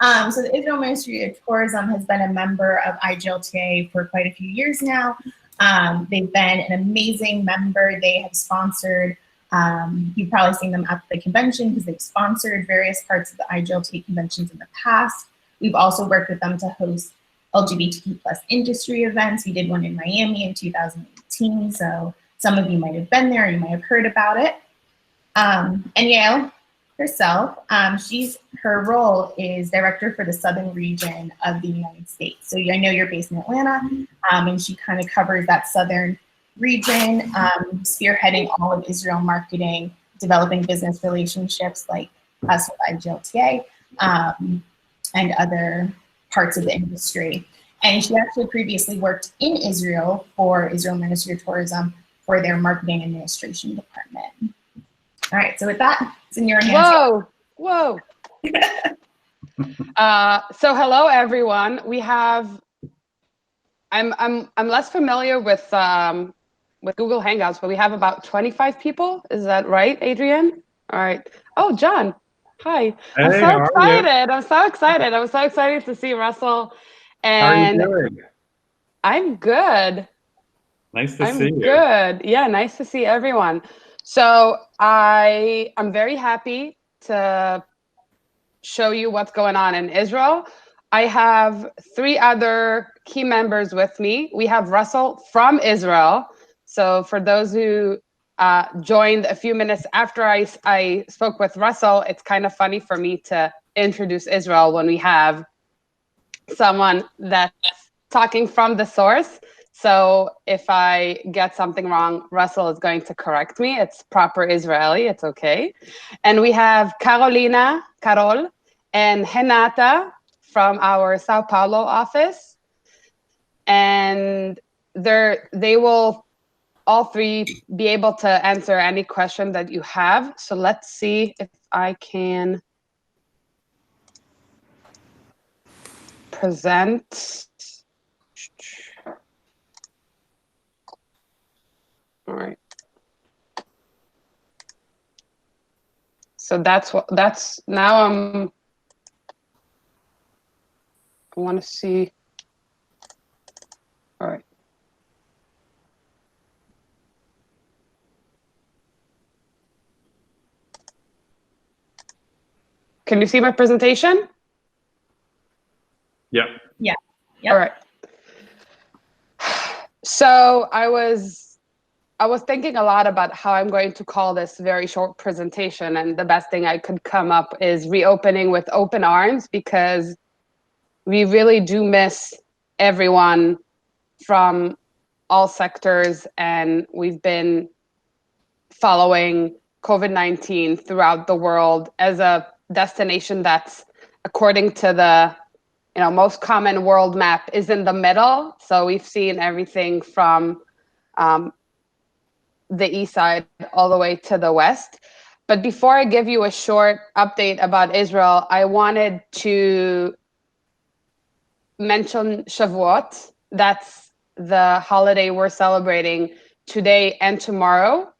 So the Israel Ministry of Tourism has been a member of IGLTA for quite a few years now. They've been an amazing member. They have sponsored, you've probably seen them at the convention because they've sponsored various parts of the IGLTA conventions in the past. We've also worked with them to host LGBTQ plus industry events. We did one in Miami in 2018, so some of you might have been there, you might have heard about it. And Yael herself, her role is director for the southern region of the United States. So I know you're based in Atlanta, and she kind of covers that southern region, spearheading all of Israel marketing, developing business relationships like us with IGLTA, and other parts of the industry. And she actually previously worked in Israel for Israel Ministry of Tourism for their marketing administration department. All right, so with that, it's in your hands. Whoa. So hello everyone. We have, I'm less familiar with Google Hangouts, but we have about 25 people. Is that right, Adrian? All right. Oh, John. Hi. Hey, I'm so excited. I'm so excited. I'm so excited to see Russell. And how are you doing? I'm good. Nice to see you. I'm good. Yeah, nice to see everyone. So I'm very happy to show you what's going on in Israel. I have 3 other key members with me. We have Russell from Israel. So for those who joined a few minutes after I spoke with Russell, it's kind of funny for me to introduce Israel when we have someone that's talking from the source. So if I get something wrong, Russell is going to correct me. It's proper Israeli, it's okay. And we have Carol, and Renata from our Sao Paulo office. And they will all 3 be able to answer any question that you have. So let's see if I can present. All right. So now I want to see. All right. Can you see my presentation? Yeah. Yeah. All right. So I was thinking a lot about how I'm going to call this very short presentation, and the best thing I could come up is reopening with open arms, because we really do miss everyone from all sectors, and we've been following COVID-19 throughout the world as a destination that's, according to the most common world map, is in the middle. So we've seen everything from the east side all the way to the west. But before I give you a short update about Israel, I wanted to mention Shavuot. That's the holiday we're celebrating today and tomorrow.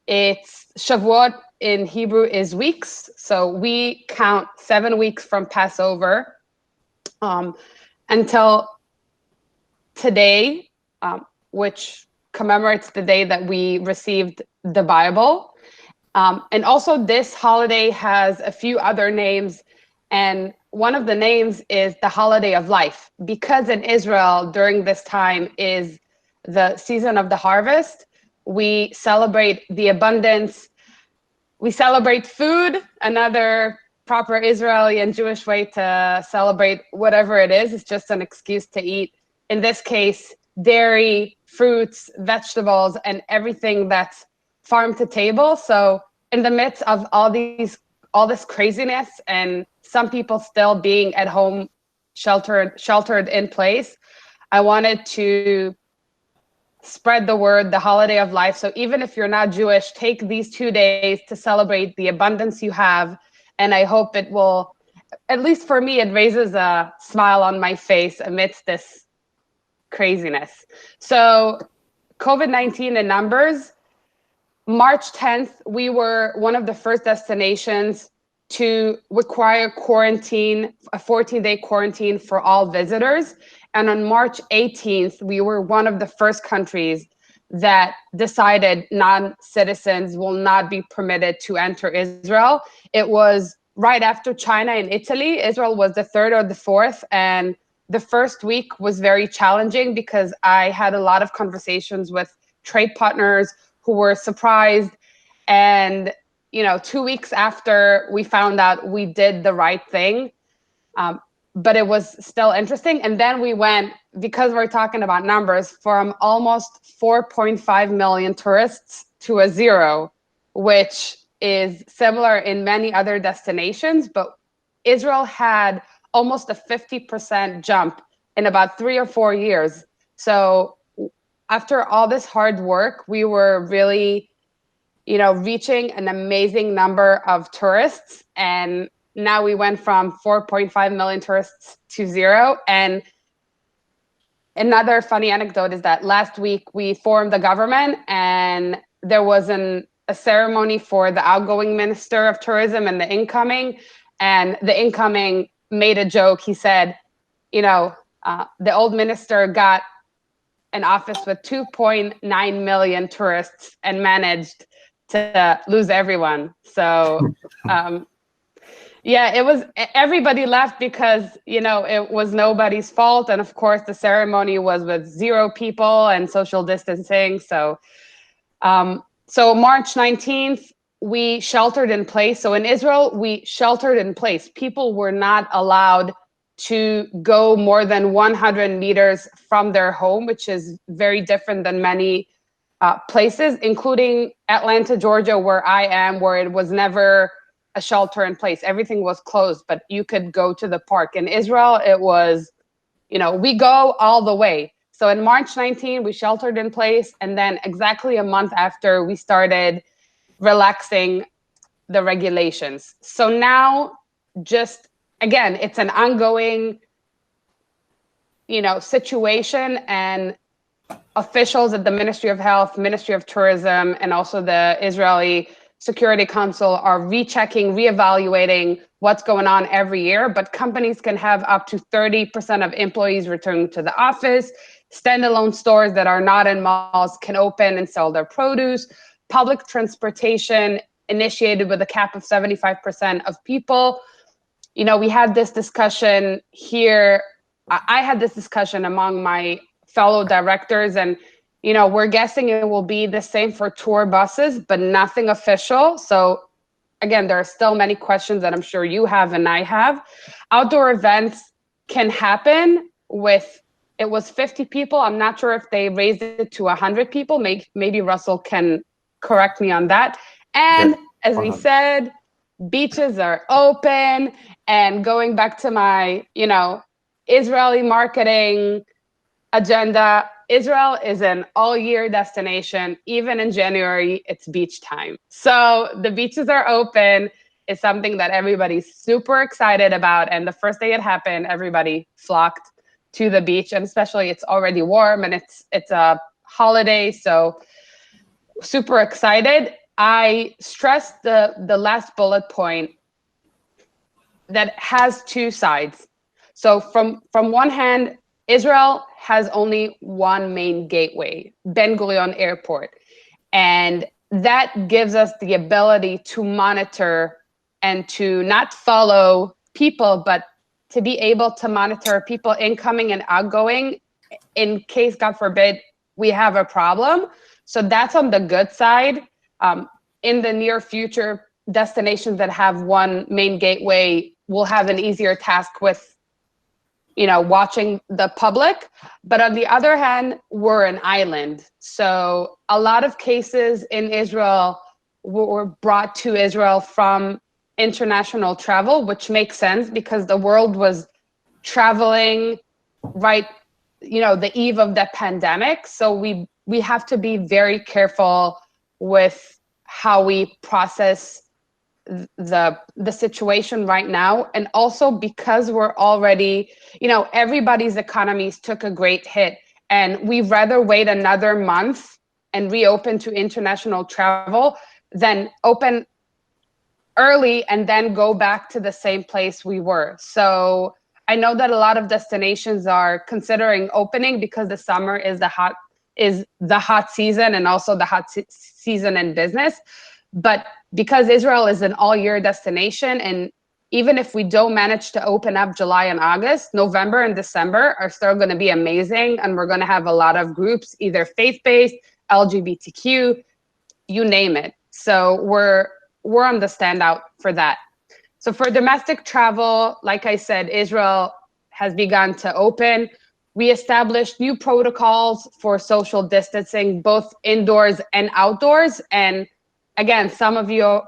It's Shavuot in Hebrew is weeks. So we count 7 weeks from Passover until today, which commemorates the day that we received the Bible. And also this holiday has a few other names, and one of the names is the holiday of life, because in Israel during this time is the season of the harvest. We celebrate the abundance. We celebrate food, another proper Israeli and Jewish way to celebrate whatever it is. It's just an excuse to eat, in this case, dairy, fruits, vegetables, and everything that's farm to table. So in the midst of all this craziness and some people still being at home, sheltered in place, I wanted to spread the word, the holiday of life. So even if you're not Jewish, take these 2 days to celebrate the abundance you have. And I hope it will, at least for me, it raises a smile on my face amidst this craziness. So COVID-19 in numbers, March 10th, we were one of the first destinations to require quarantine, a 14-day quarantine for all visitors. And on March 18th, we were one of the first countries that decided non-citizens will not be permitted to enter Israel. It was right after China and Italy. Israel was the third or the fourth. And the first week was very challenging because I had a lot of conversations with trade partners who were surprised. And 2 weeks after we found out, we did the right thing. But it was still interesting. And then we went, because we're talking about numbers, from almost 4.5 million tourists to a zero, which is similar in many other destinations. But Israel had almost a 50% jump in about 3 or 4 years. So after all this hard work, we were really, reaching an amazing number of tourists. And now we went from 4.5 million tourists to zero. And another funny anecdote is that last week we formed the government, and there was a ceremony for the outgoing minister of tourism and the incoming. And the incoming made a joke. He said, the old minister got an office with 2.9 million tourists and managed to lose everyone. So yeah, it was, everybody left because, it was nobody's fault. And of course, the ceremony was with 0 people and social distancing. So, March 19th, we sheltered in place. So in Israel, we sheltered in place. People were not allowed to go more than 100 meters from their home, which is very different than many places, including Atlanta, Georgia, where I am, where it was never a shelter in place. Everything was closed, but you could go to the park. In Israel, it was, we go all the way. So in March 19, we sheltered in place. And then exactly a month after, we started relaxing the regulations. So now, just again, it's an ongoing, situation, and officials at the Ministry of Health, Ministry of Tourism, and also the Israeli Security Council are rechecking, reevaluating what's going on every year. But companies can have up to 30% of employees returning to the office. Standalone stores that are not in malls can open and sell their produce. Public transportation initiated with a cap of 75% of people. We had this discussion here. I had this discussion among my fellow directors, and we're guessing it will be the same for tour buses, but nothing official. So again, there are still many questions that I'm sure you have and I have. Outdoor events can happen with, it was 50 people. I'm not sure if they raised it to 100 people. Maybe Russell can correct me on that. And as we said, beaches are open. And going back to my, Israeli marketing agenda, Israel is an all-year destination. Even in January, it's beach time. So the beaches are open. It's something that everybody's super excited about. And the first day it happened, everybody flocked to the beach. And especially it's already warm and it's a holiday. So super excited. I stressed the last bullet point that has 2 sides. So from one hand, Israel has only one main gateway, Ben Gurion Airport. And that gives us the ability to monitor and to not follow people, but to be able to monitor people incoming and outgoing in case, God forbid, we have a problem. So that's on the good side. In the near future, destinations that have one main gateway will have an easier task with watching the public. But on the other hand, we're an island. So a lot of cases in Israel were brought to Israel from international travel, which makes sense because the world was traveling right, the eve of the pandemic. So we have to be very careful with how we process the situation right now. And also because we're already, everybody's economies took a great hit, and we'd rather wait another month and reopen to international travel than open early and then go back to the same place we were. So I know that a lot of destinations are considering opening because the summer is the hot season and also the hot season in business. But because Israel is an all-year destination, and even if we don't manage to open up July and August, November and December are still going to be amazing, and we're going to have a lot of groups, either faith-based, LGBTQ, you name it. So we're on the standout for that. So for domestic travel, like I said, Israel has begun to open. We established new protocols for social distancing, both indoors and outdoors. And again, some of you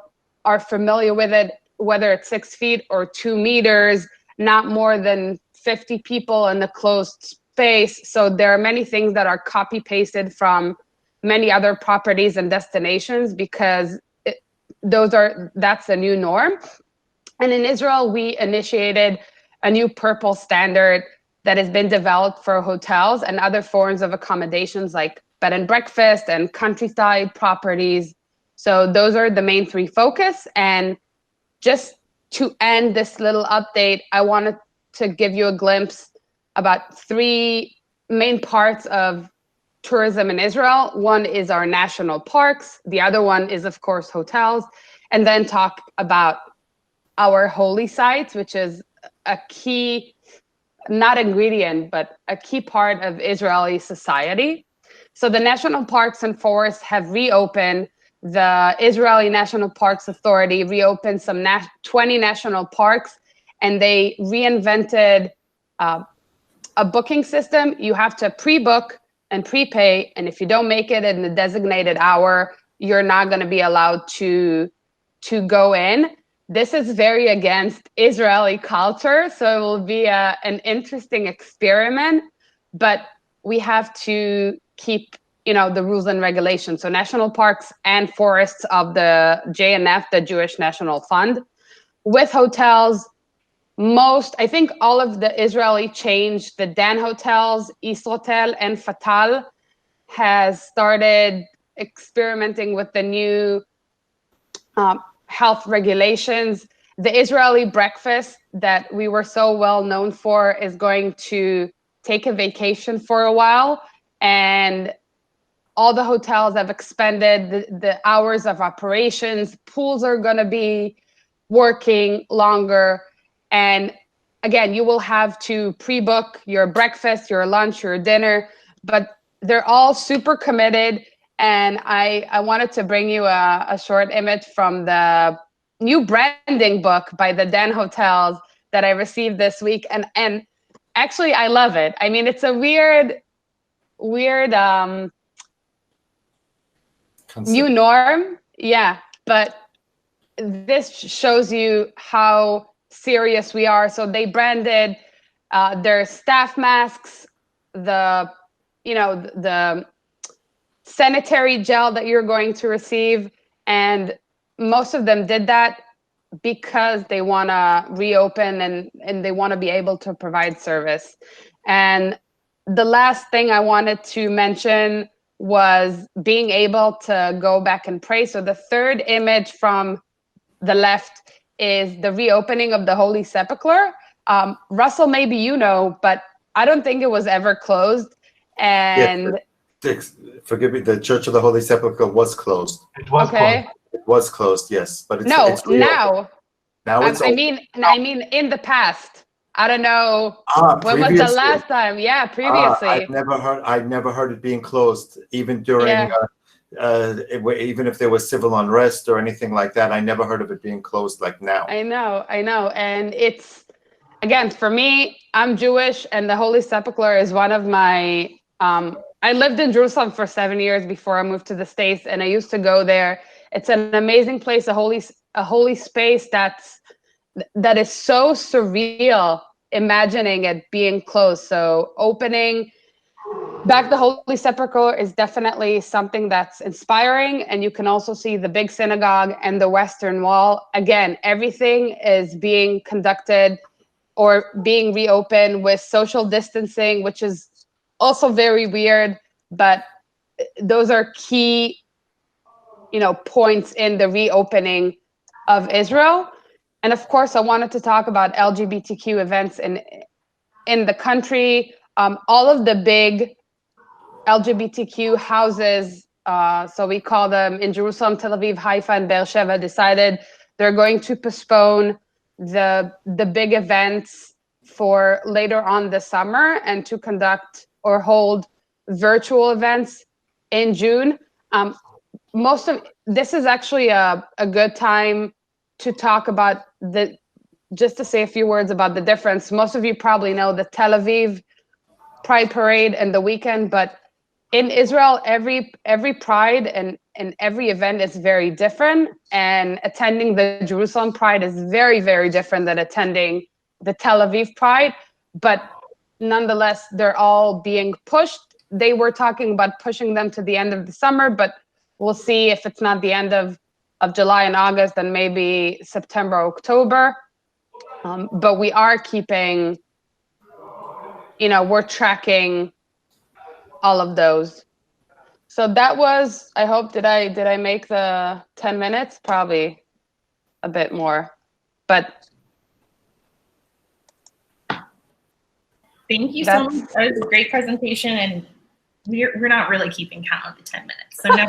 are familiar with it, whether it's 6 feet or 2 meters, not more than 50 people in a closed space. So there are many things that are copy pasted from many other properties and destinations because that's the new norm. And in Israel, we initiated a new purple standard that has been developed for hotels and other forms of accommodations like bed and breakfast and countryside properties. So those are the main 3 focus. And just to end this little update, I wanted to give you a glimpse about 3 main parts of tourism in Israel. One is our national parks. The other one is, of course, hotels. And then talk about our holy sites, which is a key, not ingredient, but a key part of Israeli society. So the national parks and forests have reopened. The Israeli National Parks Authority reopened some 20 national parks, and they reinvented a booking system. You have to pre-book and prepay, and if you don't make it in the designated hour, you're not going to be allowed to go in. This is very against Israeli culture, so it will be an interesting experiment, but we have to keep the rules and regulations. So national parks and forests of the JNF, the Jewish National Fund. With hotels, I think all of the Israeli change, the Dan hotels, Israel and Fatal has started experimenting with the new health regulations. The Israeli breakfast that we were so well known for is going to take a vacation for a while, and all the hotels have expanded the hours of operations. Pools are going to be working longer. And again, you will have to pre-book your breakfast, your lunch, your dinner, but they're all super committed. And I wanted to bring you a short image from the new branding book by the Den Hotels that I received this week. And actually, I love it. I mean, it's a weird new norm. Yeah, but this shows you how serious we are. So they branded their staff masks, the sanitary gel that you're going to receive, and most of them did that because they want to reopen and they want to be able to provide service. And the last thing I wanted to mention was being able to go back and pray. So the third image from the left is the reopening of the Holy Sepulchre. Russell, maybe but I don't think it was ever closed. And forgive me, the Church of the Holy Sepulchre was closed. It was closed. It was closed, yes, but it's now. Now it's open. I mean, in the past. I don't know. When was the last time? Yeah, previously. I've never heard it being closed, even during, even if there was civil unrest or anything like that. I never heard of it being closed like now. I know. And it's, again, for me, I'm Jewish, and the Holy Sepulchre is one of my, I lived in Jerusalem for 7 years before I moved to the States, and I used to go there. It's an amazing place, a holy space that is so surreal, imagining it being closed. So opening back the Holy Sepulchre is definitely something that's inspiring. And you can also see the big synagogue and the Western Wall. Again, everything is being conducted or being reopened with social distancing, which is also very weird, but those are key, points in the reopening of Israel. And of course, I wanted to talk about LGBTQ events in the country. All of the big LGBTQ houses, so we call them in Jerusalem, Tel Aviv, Haifa, and Beersheba, decided they're going to postpone the big events for later on this summer and to conduct or hold virtual events in June. Most of this is actually a good time to talk about just to say a few words about the difference. Most of you probably know the Tel Aviv Pride Parade and the weekend, but in Israel, every Pride and every event is very different, and attending the Jerusalem Pride is very, very different than attending the Tel Aviv Pride. But nonetheless, they're all being pushed. They were talking about pushing them to the end of the summer, but we'll see. If it's not the end of July and August, then maybe September, October. But we are keeping, we're tracking all of those. So that was, I hope, did I make the 10 minutes? Probably a bit more, but. Thank you so much. That was a great presentation, and we're not really keeping count of the 10 minutes. So no.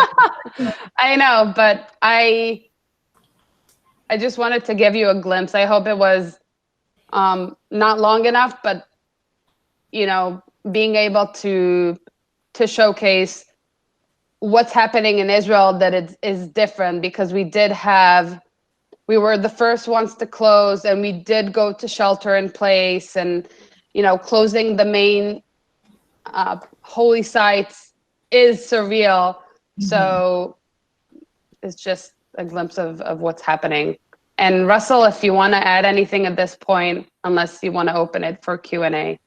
I know, but I just wanted to give you a glimpse. I hope it was not long enough, but being able to showcase what's happening in Israel, that it is different, because we were the first ones to close, and we did go to shelter in place, and closing the main holy sites is surreal. Mm-hmm. So it's just a glimpse of what's happening. And Russell, if you want to add anything at this point, unless you want to open it for Q&A.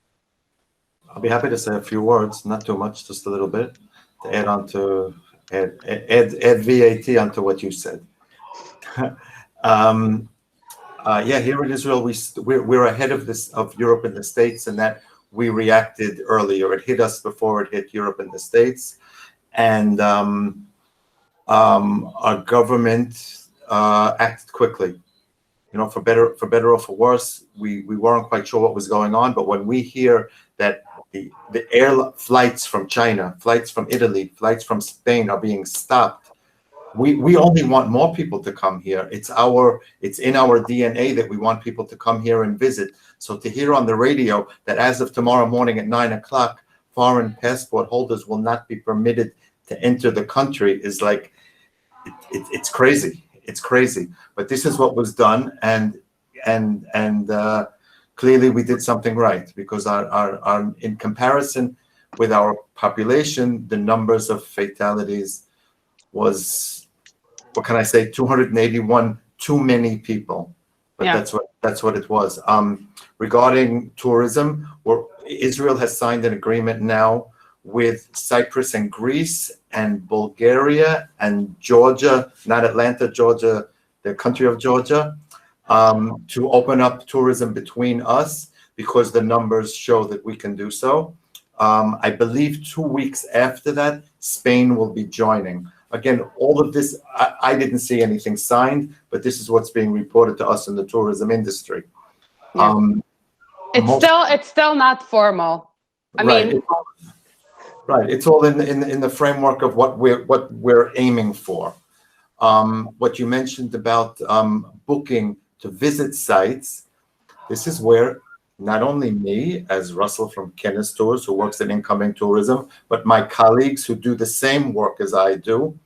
I'll be happy to say a few words, not too much, just a little bit, to add on to add VAT onto what you said. Here in Israel, we're ahead of Europe and the States, in that we reacted earlier. It hit us before it hit Europe and the States, and our government acted quickly. For better or for worse, we weren't quite sure what was going on. But when we hear that the air flights from China, flights from Italy, flights from Spain are being stopped, we only want more people to come here. It's in our DNA that we want people to come here and visit. So to hear on the radio that as of tomorrow morning at 9 o'clock, foreign passport holders will not be permitted to enter the country is like, it's crazy. It's crazy. But this is what was done, and clearly we did something right, because our in comparison with our population, the numbers of fatalities was, what can I say, 281 too many people. But yeah, that's what it was. Regarding tourism, Israel has signed an agreement now with Cyprus and Greece and Bulgaria and Georgia, not Atlanta, Georgia, the country of Georgia, to open up tourism between us, because the numbers show that we can do so. I believe 2 weeks after that, Spain will be joining. Again, all of this, I didn't see anything signed, but this is what's being reported to us in the tourism industry. Yeah. It's still not formal. I mean, right. It's all in the framework of what we're aiming for. What you mentioned about booking to visit sites, this is where not only me, as Russell from Kenneth Tours, who works in incoming tourism, but my colleagues who do the same work as I do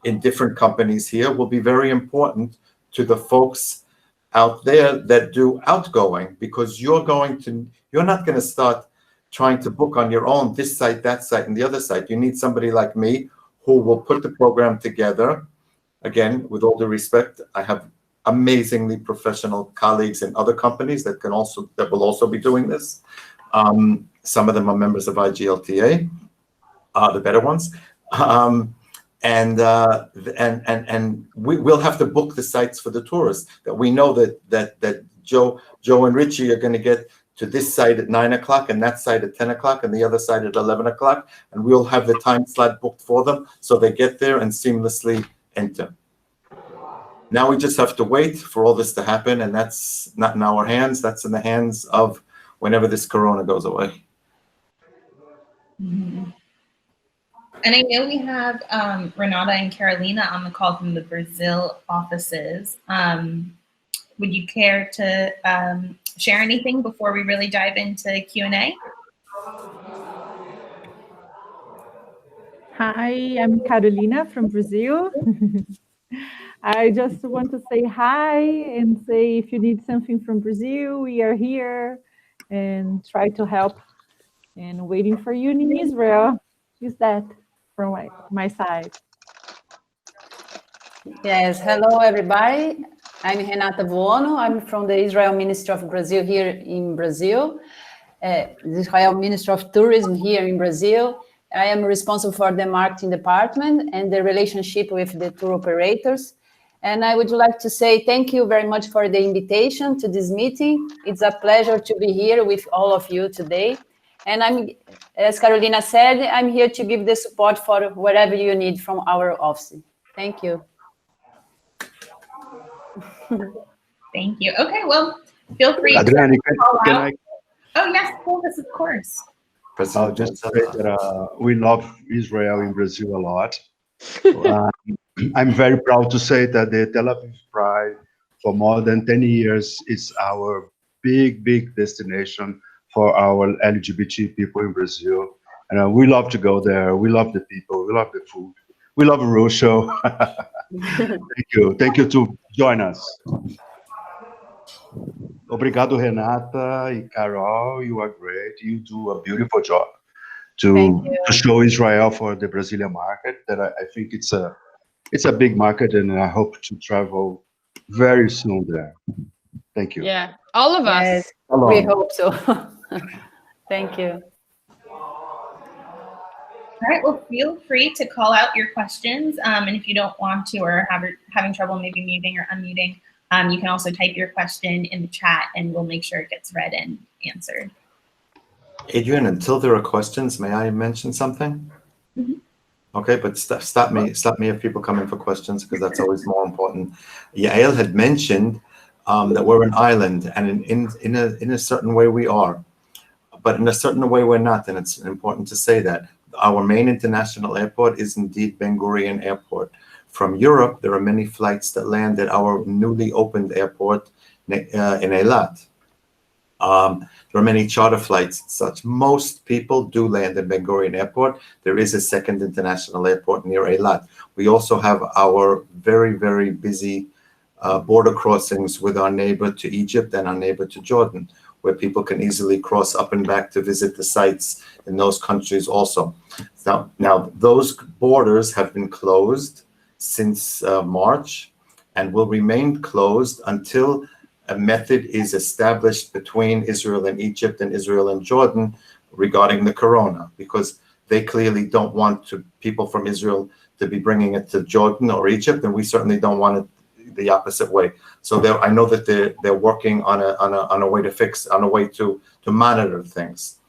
in different companies here, will be very important to the folks out there that do outgoing, because you're not going to start trying to book on your own this site, that site, and the other site. You need somebody like me who will put the program together. Again, with all due respect, I have amazingly professional colleagues in other companies that will also be doing this. Some of them are members of IGLTA, the better ones, and we'll have to book the sites for the tourists. That we know that Joe and Richie are going to get to this site at 9 o'clock and that site at 10 o'clock and the other site at 11 o'clock, and we'll have the time slot booked for them so they get there and seamlessly enter. Now we just have to wait for all this to happen, and that's not in our hands. That's in the hands of whenever this corona goes away. Mm-hmm. And I know we have Renata and Carolina on the call from the Brazil offices. Would you care to share anything before we really dive into Q&A? Hi, I'm Carolina from Brazil. I just want to say hi and say if you need something from Brazil, we are here and try to help and waiting for you in Israel. Is that from my side? Yes, hello everybody. I'm Renata Buono. I'm from the Israel Ministry of Brazil here in Brazil, the Israel Ministry of Tourism here in Brazil. I am responsible for the marketing department and the relationship with the tour operators. And I would like to say thank you very much for the invitation to this meeting. It's a pleasure to be here with all of you today. And as Carolina said, I'm here to give the support for whatever you need from our office. Thank you. Thank you. Okay, well, feel free Adriani, to call can out. I? Oh, yes, Clovis, of course. I'll just say that we love Israel in Brazil a lot. I'm very proud to say that the Tel Aviv Pride for more than 10 years is our big destination for our LGBT people in Brazil. And we love to go there. We love the people. We love the food. We love Rousseau. Thank you. Thank you to join us. Obrigado, Renata and Carol. You are great. You do a beautiful job to show Israel for the Brazilian market. That I think it's a big market, and I hope to travel very soon there. Thank you. Yeah, all of us. Yes, we hope so. Thank you. All right, well, feel free to call out your questions. And if you don't want to or having trouble maybe muting or unmuting, you can also type your question in the chat and we'll make sure it gets read and answered. Adrian, until there are questions, may I mention something? Mm-hmm. Okay, but stop me if people come in for questions, because that's always more important. Yael had mentioned that we're an island, and in a certain way we are, but in a certain way we're not, and it's important to say that. Our main international airport is indeed Ben Gurion Airport. From Europe, there are many flights that land at our newly opened airport in Eilat. There are many charter flights and such. Most people do land in Ben Gurion Airport. There is a second international airport near Eilat. We also have our very busy border crossings with our neighbor to Egypt and our neighbor to Jordan, where people can easily cross up and back to visit the sites in those countries also. Now those borders have been closed since March and will remain closed until a method is established between Israel and Egypt and Israel and Jordan regarding the corona, because they clearly don't want people from Israel to be bringing it to Jordan or Egypt, and we certainly don't want it the opposite way. So I know that they're working on a way to fix, on a way to monitor things.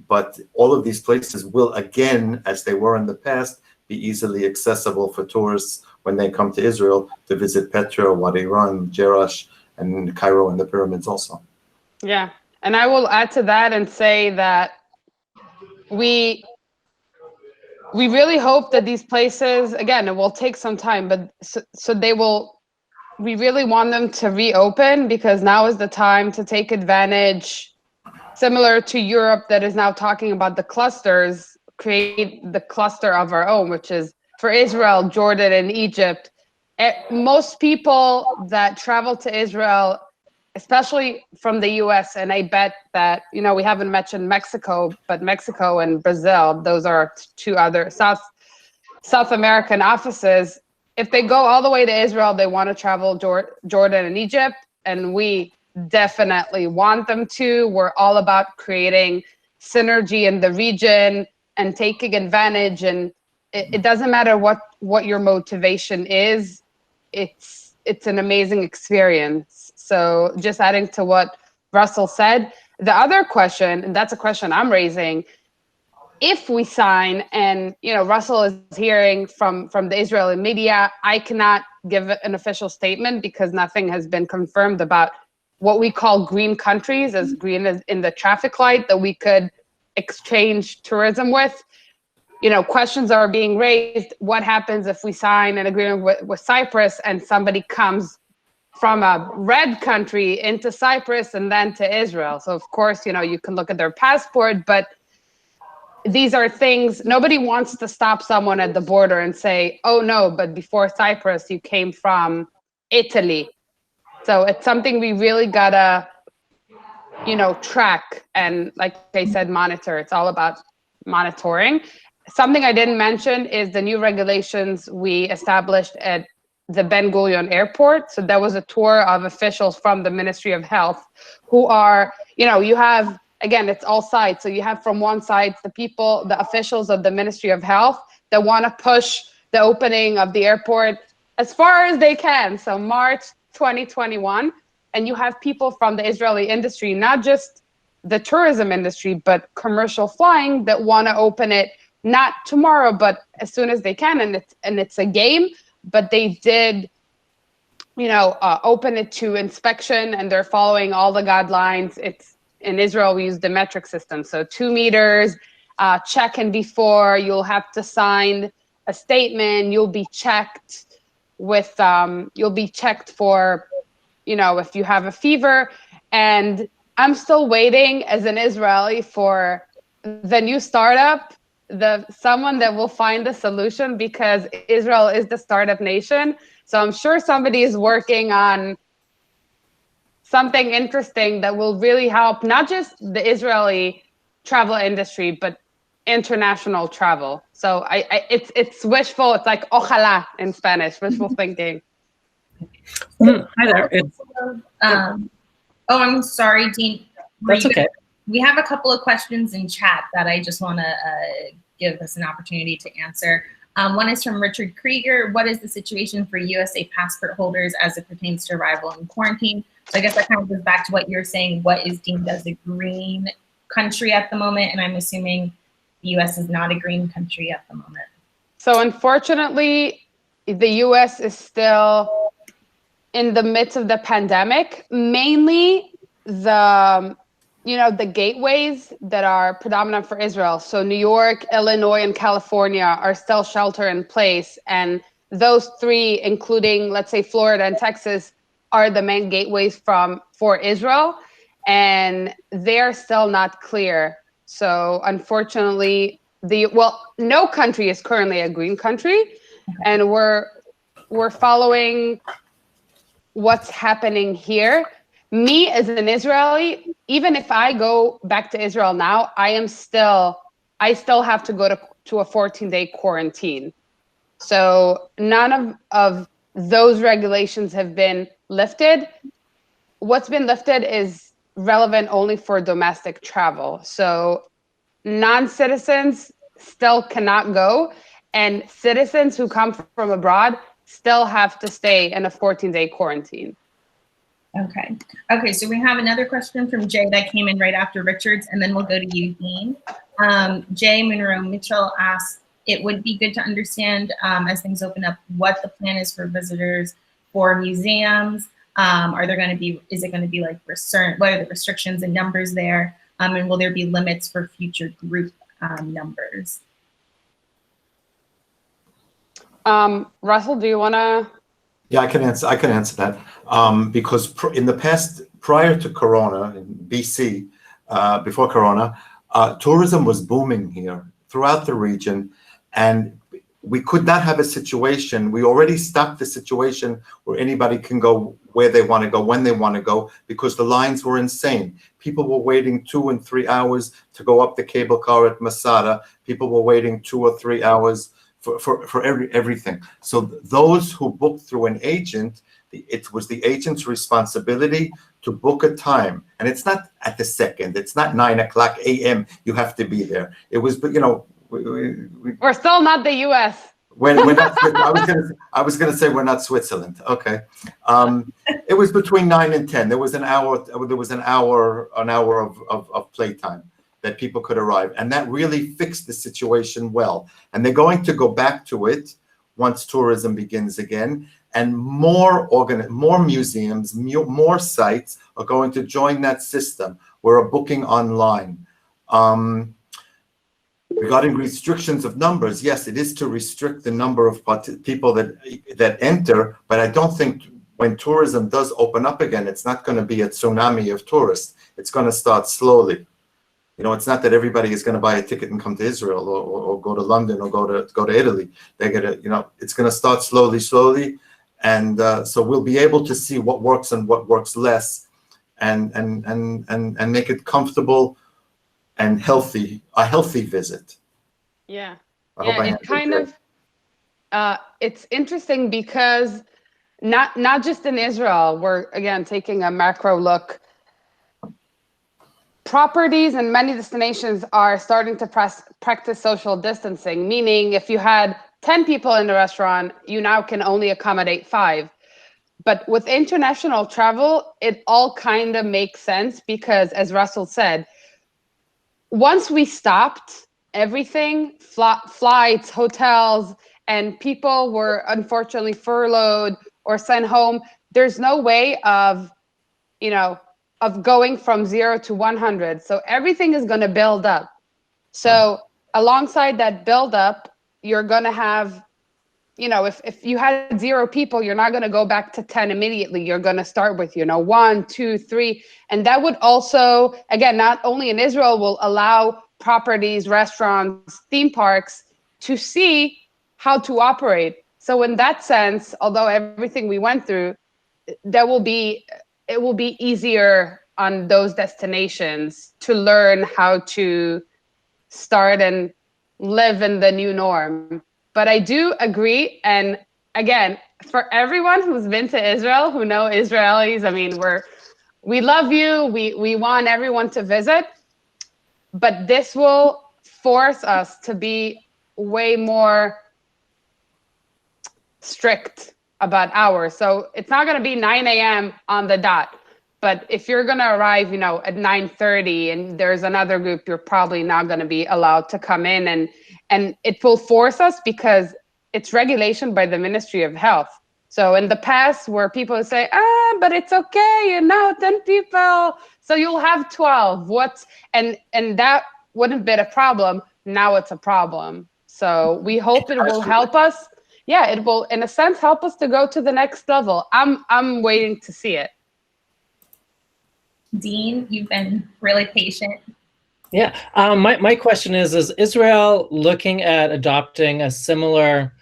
But all of these places will, again, as they were in the past, be easily accessible for tourists when they come to Israel to visit Petra, Wadi Rum, Jerash, and Cairo and the pyramids also. Yeah, and I will add to that and say that we really hope that these places, again, it will take some time, but so they will. We really want them to reopen, because now is the time to take advantage, similar to Europe that is now talking about the clusters, create the cluster of our own, which is for Israel, Jordan, and Egypt. Most people that travel to Israel, especially from the US, and I bet that, we haven't mentioned Mexico, but Mexico and Brazil, those are two other South American offices. If they go all the way to Israel, they want to travel Jordan and Egypt, and we definitely want them to. We're all about creating synergy in the region and taking advantage, and it doesn't matter what your motivation is. It's an amazing experience. So just adding to what Russell said, the other question, and that's a question I'm raising, if we sign, and Russell is hearing from the Israeli media, I cannot give an official statement because nothing has been confirmed about what we call green countries, as green as in the traffic light, that we could exchange tourism with. You know, questions are being raised. What happens if we sign an agreement with Cyprus and somebody comes from a red country into Cyprus and then to Israel? So of course, you know, you can look at their passport, but these are things, nobody wants to stop someone at the border and say, oh no, but before Cyprus, you came from Italy. So it's something we really gotta, you know, track and, like I said, monitor. It's all about monitoring. Something I didn't mention is the new regulations we established at the Ben Gurion Airport. So there was a tour of officials from the Ministry of Health who are, you know, you have, again, it's all sides. So you have from one side the people, the officials of the Ministry of Health that want to push the opening of the airport as far as they can. So March 2021. And you have people from the Israeli industry, not just the tourism industry, but commercial flying, that want to open it not tomorrow, but as soon as they can. And it's a game, but they did, you know, open it to inspection, and they're following all the guidelines. It's in Israel, we use the metric system. So 2 meters, check-in before, you'll have to sign a statement, you'll be checked with, you'll be checked for, you know, if you have a fever. And I'm still waiting as an Israeli for the new startup, someone that will find the solution, because Israel is the startup nation. So I'm sure somebody is working on something interesting that will really help not just the Israeli travel industry, but international travel. So it's wishful. It's like ojalá in Spanish, wishful thinking. Hi there. Oh, I'm sorry, Dean. That's okay. We have a couple of questions in chat that I just want to give us an opportunity to answer. One is from Richard Krieger. What is the situation for USA passport holders as it pertains to arrival and quarantine? So I guess that kind of goes back to what you're saying. What is deemed as a green country at the moment? And I'm assuming the US is not a green country at the moment. So unfortunately, the US is still in the midst of the pandemic. Mainly the, you know, the gateways that are predominant for Israel. So New York, Illinois, and California are still shelter in place. And those three, including, let's say, Florida and Texas, are the main gateways for Israel. And they're still not clear. So unfortunately, no country is currently a green country. And we're following what's happening here. Me as an Israeli, even if I go back to Israel now, I still have to go to a 14-day quarantine. So none of those regulations have been lifted. What's been lifted is relevant only for domestic travel. So non-citizens still cannot go, and citizens who come from abroad still have to stay in a 14-day quarantine. Okay, so we have another question from Jay that came in right after Richard's, and then we'll go to you, Dean. Jay Monroe Mitchell asks, it would be good to understand, as things open up, what the plan is for visitors for museums. Is it going to be like, what are the restrictions and numbers there? And will there be limits for future group numbers? Russell, do you want to? Yeah, I can answer that. Because in the past, prior to Corona, in BC, before Corona, tourism was booming here throughout the region, and we could not have a situation. We already stopped the situation where anybody can go where they want to go, when they want to go, because the lines were insane. People were waiting 2 and 3 hours to go up the cable car at Masada. People were waiting 2 or 3 hours for everything. So those who booked through an agent, it was the agent's responsibility to book a time. And it's not at the second, it's not 9:00 a.m. you have to be there. It was, you know, we're still not the US. We're not, I was gonna say we're not Switzerland. Okay. It was between 9 and 10. There was an hour of playtime that people could arrive. And that really fixed the situation well. And they're going to go back to it once tourism begins again. and more museums, more sites are going to join that system. We're booking online. Regarding restrictions of numbers, yes, it is to restrict the number of people that enter, but I don't think when tourism does open up again, it's not going to be a tsunami of tourists. It's going to start slowly. You know, it's not that everybody is going to buy a ticket and come to Israel or go to London or go to Italy. They're going to, you know, it's going to start slowly, and so we'll be able to see what works and what works less, and make it comfortable and healthy, a healthy visit. Yeah. I hope I It answered kind that. of, it's interesting because not just in Israel, we're again taking a macro look. Properties and many destinations are starting to practice social distancing, meaning if you had 10 people in the restaurant, you now can only accommodate 5. But with international travel, it all kind of makes sense because, as Russell said, once we stopped everything, flights, hotels, and people were unfortunately furloughed or sent home, there's no way of, of going from 0 to 100. So everything is going to build up. So alongside that build up, you're going to have, if you had 0 people, you're not going to go back to 10 immediately. You're going to start with, 1, 2, 3. And that would also, again, not only in Israel, will allow properties, restaurants, theme parks to see how to operate. So in that sense, although everything we went through, it will be easier on those destinations to learn how to start and live in the new norm. But I do agree. And again, for everyone who's been to Israel, who know Israelis, I mean, we love you. We want everyone to visit, but this will force us to be way more strict about hours. So it's not going to be 9 a.m. on the dot. But if you're going to arrive, at 9:30 and there's another group, you're probably not going to be allowed to come in. And it will force us because it's regulation by the Ministry of Health. So in the past where people say, but it's okay, 10 people, so you'll have 12. And that wouldn't be a problem. Now it's a problem. So we hope it will help us. Yeah, it will, in a sense, help us to go to the next level. I'm waiting to see it. Dean, you've been really patient. Yeah, my question is Israel looking at adopting a similar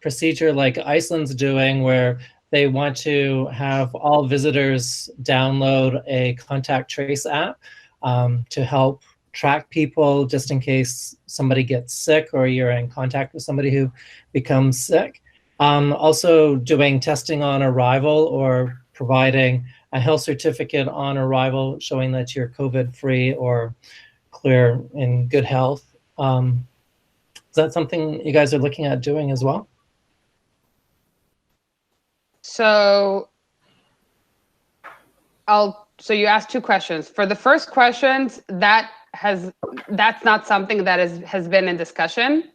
procedure like Iceland's doing, where they want to have all visitors download a contact trace app to help track people just in case somebody gets sick or you're in contact with somebody who becomes sick. Also doing testing on arrival or providing a health certificate on arrival showing that you're COVID-free or clear in good health. Is that something you guys are looking at doing as well? So you asked 2 questions. For the first questions, that's not something that has been in discussion.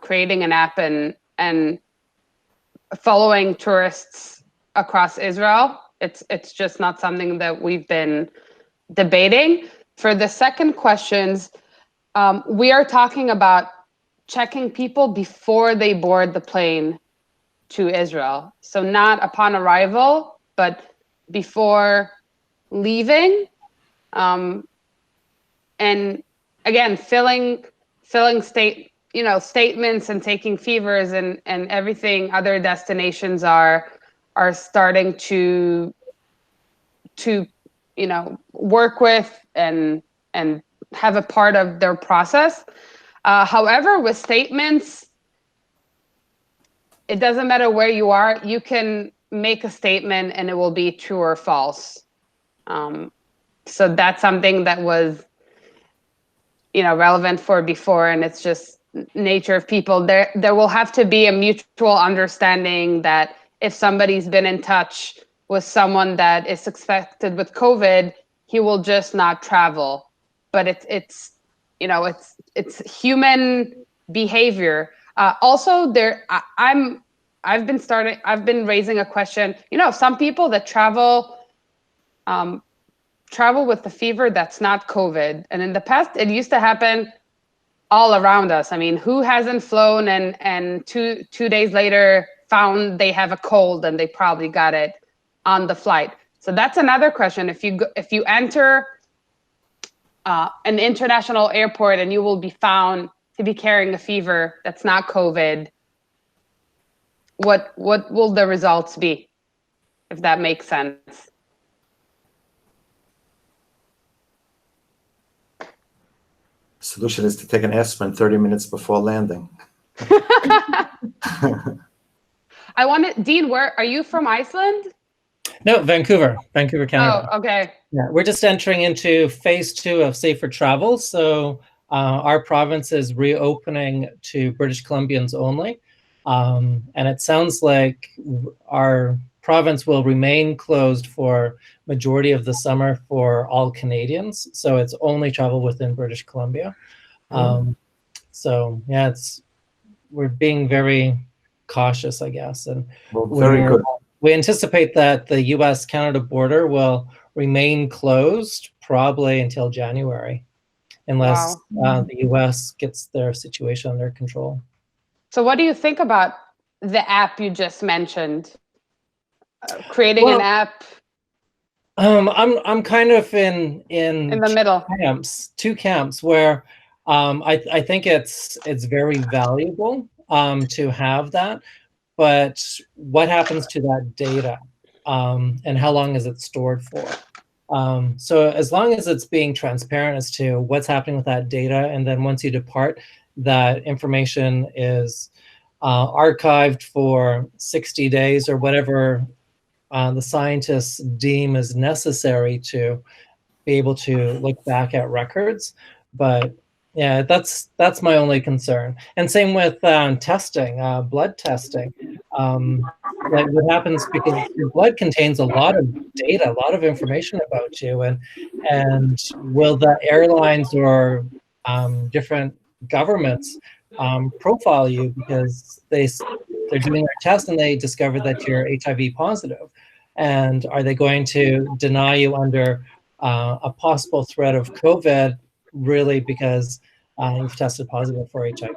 Creating an app and following tourists across Israel. It's just not something that we've been debating. For the second questions, we are talking about checking people before they board the plane to Israel. So not upon arrival, but before leaving. And again, filling statements and taking fevers and everything other destinations are starting to work with and have a part of their process. However, with statements, it doesn't matter where you are. You can make a statement and it will be true or false. So that's something that was relevant for before, and it's just nature of people. There will have to be a mutual understanding that if somebody's been in touch with someone that is suspected with COVID, he will just not travel. But it's human behavior. Also, I've been raising a question. You know, some people that travel with the fever that's not COVID. And in the past, it used to happen all around us. I mean, who hasn't flown and two days later found they have a cold and they probably got it on the flight? So that's another question. If you enter an international airport and you will be found to be carrying a fever that's not COVID, what will the results be, if that makes sense? Solution is to take an aspirin 30 minutes before landing. Dean, where are you from? Iceland? No, Vancouver, Canada. Oh, okay. Yeah, we're just entering into phase 2 of safer travel. So our province is reopening to British Columbians only. And it sounds like our province will remain closed for majority of the summer for all Canadians. So it's only travel within British Columbia. So yeah, we're being very cautious, I guess. And very good. We anticipate that the US-Canada border will remain closed probably until January, unless the US gets their situation under control. So what do you think about the app you just mentioned? Creating an app? I'm kind of in the middle. Two camps where I think it's very valuable to have that, but what happens to that data and how long is it stored for? So as long as it's being transparent as to what's happening with that data, and then once you depart, that information is archived for 60 days or whatever the scientists deem is necessary to be able to look back at records. But yeah, that's my only concern. And same with testing, blood testing. Like what happens, because your blood contains a lot of data, a lot of information about you, and will the airlines or different governments profile you because they're doing their test and they discover that you're HIV positive? And are they going to deny you under a possible threat of COVID, really, because you've tested positive for HIV?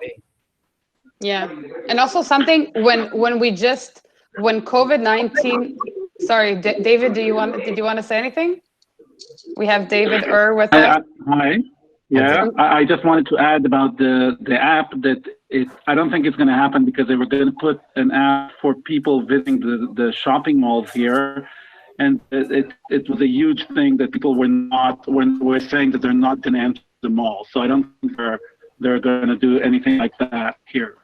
Yeah, and also something when COVID-19. Sorry, David, did you want to say anything? We have David with us. Hi. Yeah, I just wanted to add about the app that I don't think it's going to happen, because they were going to put an app for people visiting the shopping malls here, and it was a huge thing that people were saying that they're not going to enter the mall. So I don't think they're going to do anything like that here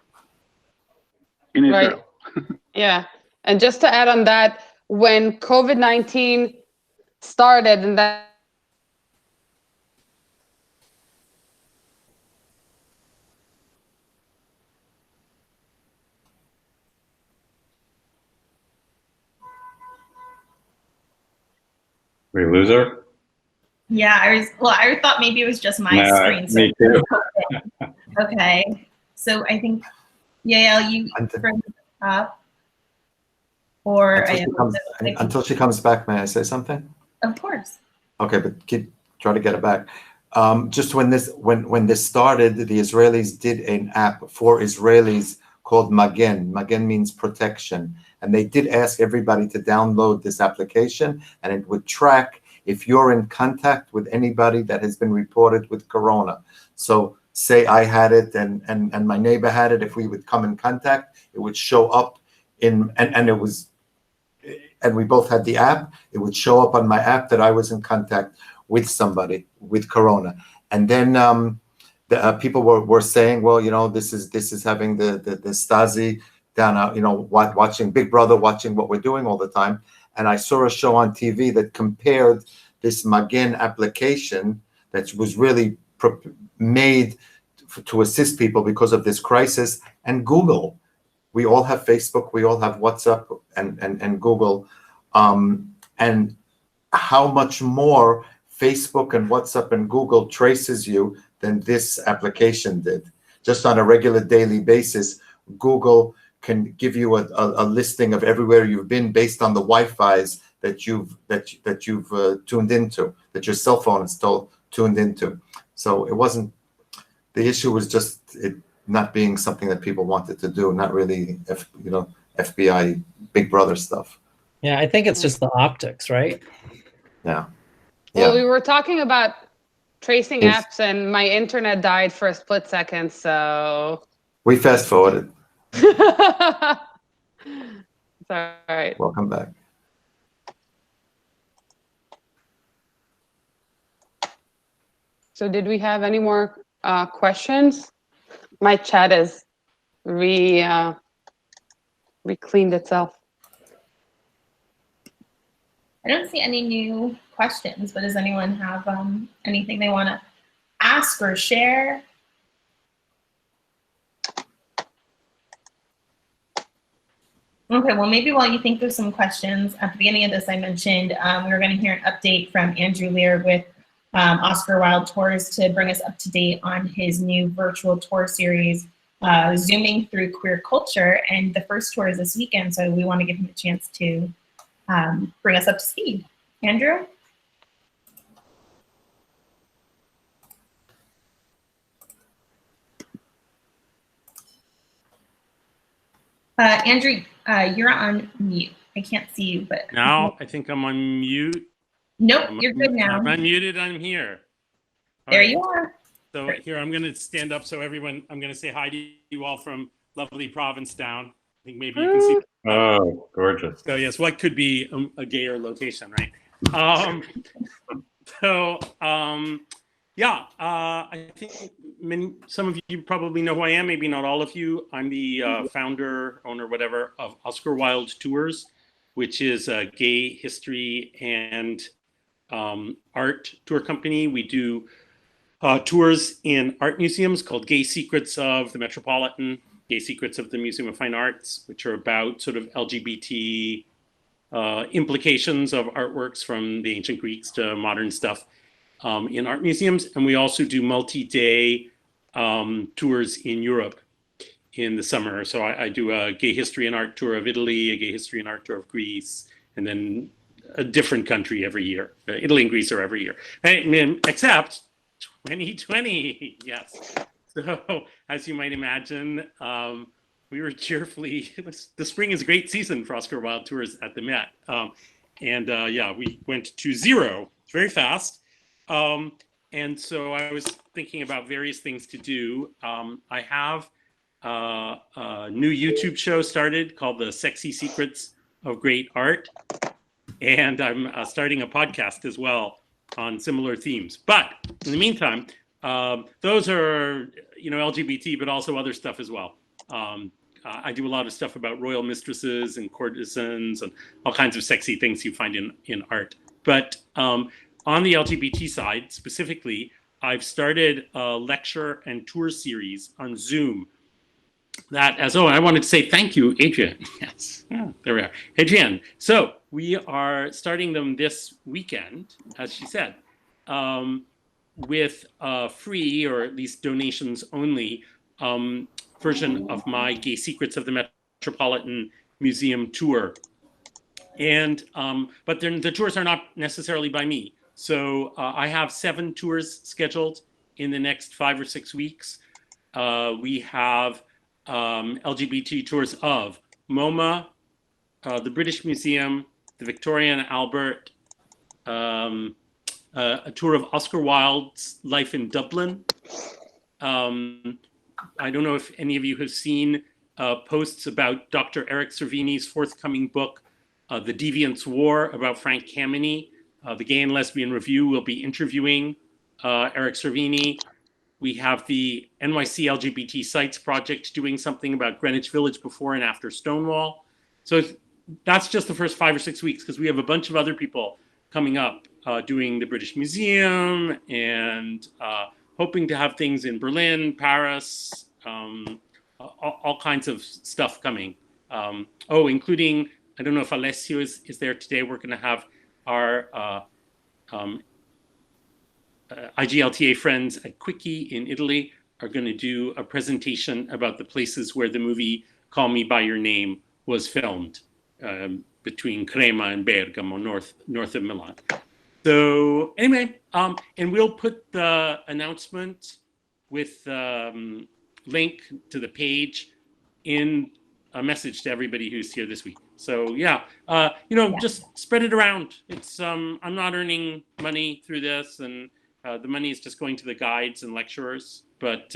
in Israel. Right. Yeah, and just to add on that, when COVID-19 started and that. We lose her? Yeah, I thought maybe it was just my screen. So me too. Okay, so I think, Yael, you bring it up. Or until she comes back, may I say something? Of course. Okay, but try to get it back. Just when this started, the Israelis did an app for Israelis called Magen. Magen means protection. And they did ask everybody to download this application, and it would track if you're in contact with anybody that has been reported with corona. So say I had it and my neighbor had it, if we would come in contact, it would show up and we both had the app, it would show up on my app that I was in contact with somebody with corona. And then the people were saying, well, you know, this is having the Stasi down, you know, watching Big Brother, watching what we're doing all the time. And I saw a show on TV that compared this Magen application that was really made to assist people because of this crisis, and Google. We all have Facebook, we all have WhatsApp and Google. And how much more Facebook and WhatsApp and Google traces you than this application did. Just on a regular daily basis, Google can give you a listing of everywhere you've been based on the Wi-Fi's that you've tuned into, that your cell phone is still tuned into. So it wasn't, the issue was just it not being something that people wanted to do, not really, FBI Big Brother stuff. Yeah, I think it's just the optics, right? Yeah. Well, Yeah. we were talking about tracing Yes. apps, and my internet died for a split second, so. We fast forwarded. It's all right. Welcome back. So did we have any more questions? My chat is recleaned itself. I don't see any new questions, but does anyone have anything they want to ask or share? Okay, well, maybe while you think of some questions, at the beginning of this, I mentioned we were going to hear an update from Andrew Lear with Oscar Wilde Tours to bring us up to date on his new virtual tour series, Zooming Through Queer Culture. And the first tour is this weekend, so we want to give him a chance to bring us up to speed. Andrew? Andrew, you're on mute. I can't see you, but now I think I'm on mute. Nope, you're good now. I'm unmuted. I'm here. All There right. you are. So here I'm going to stand up so everyone. I'm going to say hi to you all from lovely Provincetown. I think maybe you can see. Oh, gorgeous. So yes, what could be a gayer location, right? Yeah, I think some of you probably know who I am, maybe not all of you. I'm the founder, owner, whatever, of Oscar Wilde Tours, which is a gay history and art tour company. We do tours in art museums called Gay Secrets of the Metropolitan, Gay Secrets of the Museum of Fine Arts, which are about sort of LGBT implications of artworks from the ancient Greeks to modern stuff in art museums. And we also do multi-day tours in Europe in the summer. So I do a gay history and art tour of Italy, a gay history and art tour of Greece, and then a different country every year. Italy and Greece are every year. Except 2020, yes. So as you might imagine, we were cheerfully, the spring is a great season for Oscar Wilde Tours at the Met. Yeah, we went to zero very fast. And so I was thinking about various things to do. I have a new YouTube show started called The Sexy Secrets of Great Art. And I'm starting a podcast as well on similar themes. But in the meantime, those are, LGBT, but also other stuff as well. I do a lot of stuff about royal mistresses and courtesans and all kinds of sexy things you find in art. But on the LGBT side, specifically, I've started a lecture and tour series on Zoom I wanted to say thank you, Adrienne. Yes, there we are. Adrienne. So we are starting them this weekend, as she said, with a free, or at least donations only, version of my Gay Secrets of the Metropolitan Museum tour. And but the tours are not necessarily by me. So I have 7 tours scheduled in the next 5 or 6 weeks. We have LGBT tours of MoMA, the British Museum, the Victoria and Albert, a tour of Oscar Wilde's life in Dublin. I don't know if any of you have seen posts about Dr. Eric Cervini's forthcoming book, The Deviant's War, about Frank Kameny. The Gay and Lesbian Review will be interviewing Eric Cervini. We have the NYC LGBT Sites Project doing something about Greenwich Village before and after Stonewall. So that's just the first 5 or 6 weeks, because we have a bunch of other people coming up doing the British Museum and hoping to have things in Berlin, Paris, all kinds of stuff coming. Including, I don't know if Alessio is there today. We're going to have our IGLTA friends at Quickie in Italy are going to do a presentation about the places where the movie Call Me by Your Name was filmed between Crema and Bergamo, north of Milan. So anyway, and we'll put the announcement with link to the page in a message to everybody who's here this week. So yeah, just spread it around. It's I'm not earning money through this, and the money is just going to the guides and lecturers. But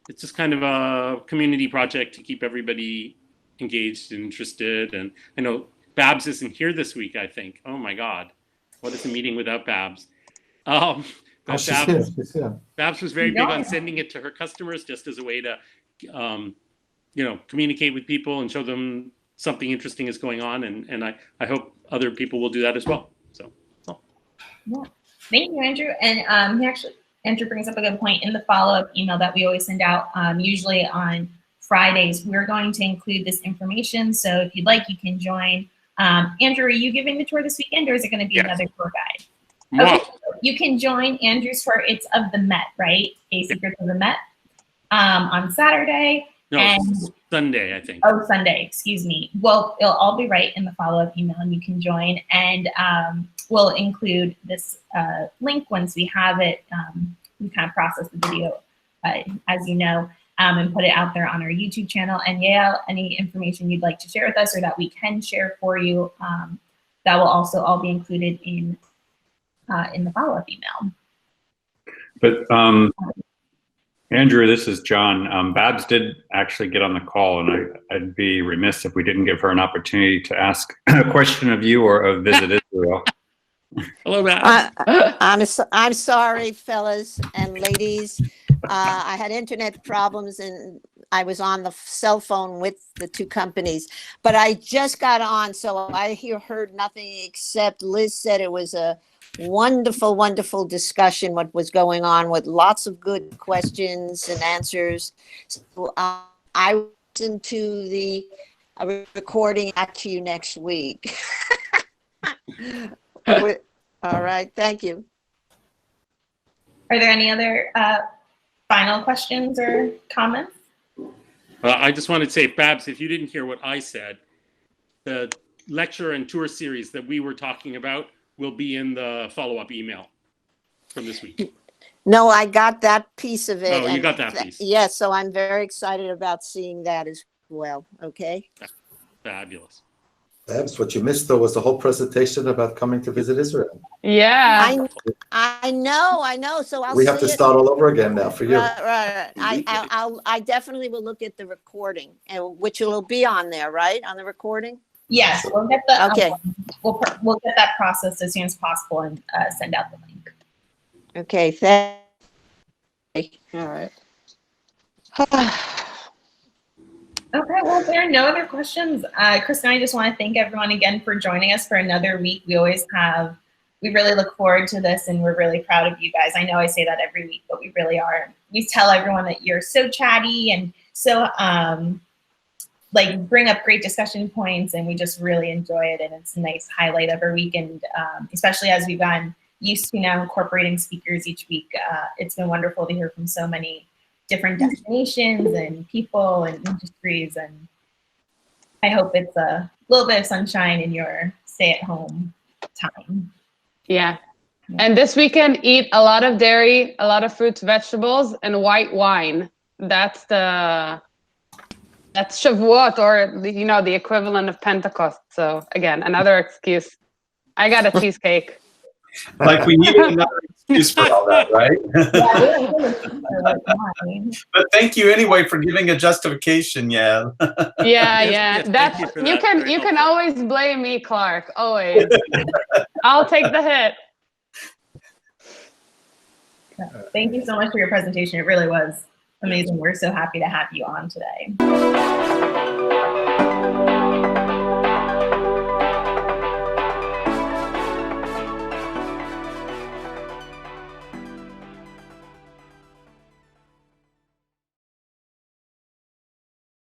it's just kind of a community project to keep everybody engaged and interested. And I know Babs isn't here this week, I think. Oh my God, what is a meeting without Babs? But Babs was very big on sending it to her customers just as a way to, communicate with people and show them something interesting is going on. And I hope other people will do that as well. So. Yeah. Thank you, Andrew. And Andrew brings up a good point. In the follow-up email that we always send out, usually on Fridays, we're going to include this information. So if you'd like, you can join. Andrew, are you giving the tour this weekend, or is it going to be another tour guide? Okay, so you can join Andrew's tour. It's of the Met, right? A Secrets of the Met on Saturday. No, Sunday, I think. Oh, Sunday, excuse me. Well, it'll all be right in the follow-up email, and you can join. And we'll include this link once we have it. We kind of process the video, as you know, and put it out there on our YouTube channel. And Yael, any information you'd like to share with us or that we can share for you, that will also all be included in the follow-up email. But Andrew, this is John. Babs did actually get on the call, and I'd be remiss if we didn't give her an opportunity to ask a question of you or of Visit Israel. Hello, Babs. I'm sorry, fellas and ladies. I had internet problems, and I was on the cell phone with the two companies. But I just got on, so I heard nothing except Liz said it was a wonderful, wonderful discussion, what was going on, with lots of good questions and answers. So, I listened to the recording to you next week. All right, thank you. Are there any other final questions or comments? I just wanted to say, Babs, if you didn't hear what I said, the lecture and tour series that we were talking about will be in the follow-up email from this week. No, I got that piece of it. Oh, you got that piece. Yes, so I'm very excited about seeing that as well, okay? Fabulous. Babs, what you missed, though, was the whole presentation about coming to visit Israel. Yeah. I know. So we have to start all over again now for you. Right. I definitely will look at the recording, which will be on there, right? On the recording? Yes, we'll get the okay. We'll get that processed as soon as possible and send out the link. Okay. Thanks. All right. Okay, well, if there are no other questions, Kristen, I just want to thank everyone again for joining us for another week. We really look forward to this, and we're really proud of you guys. I know I say that every week, but we really are. We tell everyone that you're so chatty and so bring up great discussion points, and we just really enjoy it, and it's a nice highlight of our week. And especially as we've gotten used to now incorporating speakers each week, it's been wonderful to hear from so many different destinations and people and industries, and I hope it's a little bit of sunshine in your stay-at-home time. Yeah. And this weekend, eat a lot of dairy, a lot of fruits, vegetables, and white wine. That's Shavuot, or the equivalent of Pentecost. So again, another excuse. I got a cheesecake. Like we needed another excuse for all that, right? But thank you anyway for giving a justification, yeah. Yeah. That's you can always blame me, Clark. Always. I'll take the hit. Thank you so much for your presentation. It really was amazing. We're so happy to have you on today.